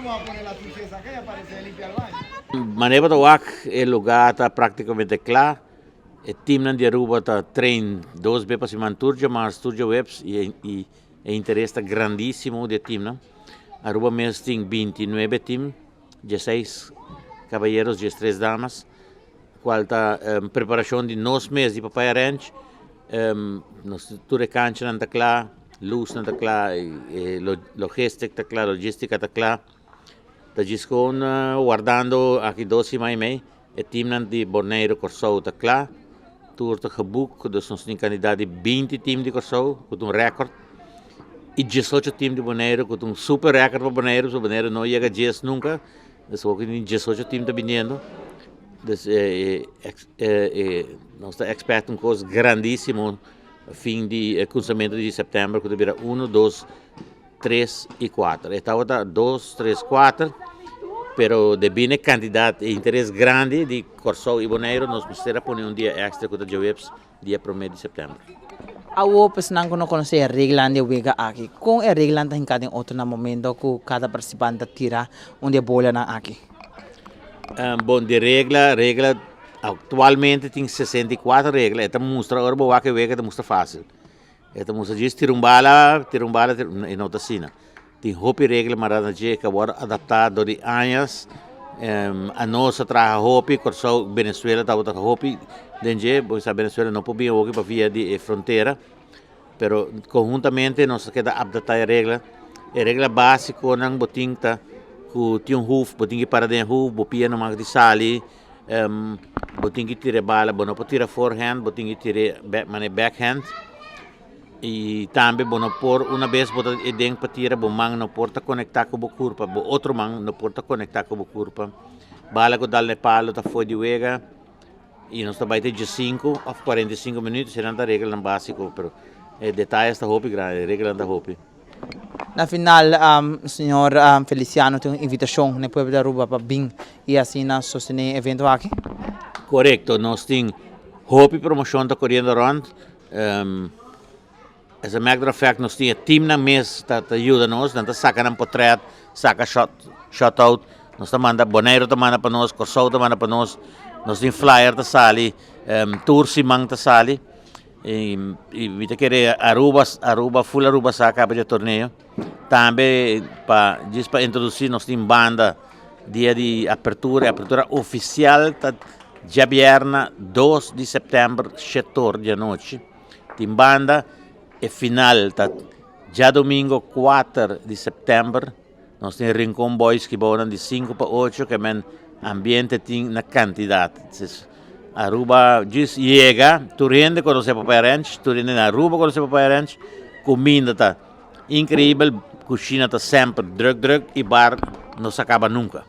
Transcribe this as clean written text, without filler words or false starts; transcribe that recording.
vamos a poner la turquesa acá para que se limpie el baño. Maneira o lugar está praticamente claro. O time de Aruba está trein 2 vezes para cima turja, mas turja webs e interesse grandíssimo do time, não? Aruba mesmo tem 29 times, 16 cavalheiros, 13 damas, qual está preparação de 9 meses de papai ranch, toda a cancha não está clara, luz não está clara, logística está clara, logística está clara. Está guardando aqui 2 semanas e meia, o time de Bonaire Corsou está claro. Turta geboekt, dus ons kandidaat die 20 team de Corsou, com recorde. E 18 team de Bonaire, com super recorde para Bonaire, so Bonaire não chega a 10 nunca. Dus ook in 18 team está vindo. Dus nós estamos expert coisa grandíssimo fim de cruzamento de setembro, que deverá 1, 2, 3 e 4. Estava 2, 3, 4. Pero de bine candidato e interesse grande de Corsou e Bonaire, nós precisamos pôr dia extra com o Joeps, dia 1 de setembro. A OPS não conhece a regra de Wega aqui. Com a regra em cada outro momento que cada participante tira onde a bola na aqui. Bom, de regra atualmente tem 64 regras. Esta mostra agora que Wega mostra fácil. Esta mostra diz tirumbala e não tá assim. Tem roupa e regra marada que agora adaptado de anos. A nossa traga roupa, Corsou Venezuela tá outra roupa. Dentro, pois a Venezuela não pode vir para via de fronteira, pero conjuntamente nós queda adaptar a regra. A regra básica não botin tá com tinha roof, botin que para dentro roof, bopia no mag de sali, botin que tira bala, não pode tirar forehand, botin que tira backhand. E também não por uma vez botar dentro para tirar bom mão não porta conectar com o corpo, bom outro mão não porta conectar com o corpo. Bala que dá le palo tá foi de Wega e nós também tem de 5 a 45 minutos será da regra não básico, pero detalhes da roupa grande, regra da roupa. Na final, senhor Feliciano tem uma invitação no povo da Aruba para vir e assim na sostener evento aqui. Correto, nós tem roupa promoção da correndo around. As a matter of fact, nós temos time na mesa que ajuda nós, nós saca um portrait, saca shot out, nós manda Bonaire manda para nós, Corsou manda para nós temos flyer da sali, tour simang da sali, e vita querer Aruba full Aruba saca para o torneio. Também para introduzir nós temos banda dia de apertura oficial tá já vierna 2 de setembro, 7 horas da noite. Tem banda e final tá já domingo 4 de setembro nós temos Rincon Boys que vão de 5 para 8 que é ambiente tem na quantidade. Aruba diz chega, tu rende quando você papai ranch, tu rende na Aruba quando você papai ranch, comida tá incrível, cozinha tá sempre drug e bar não se acaba nunca.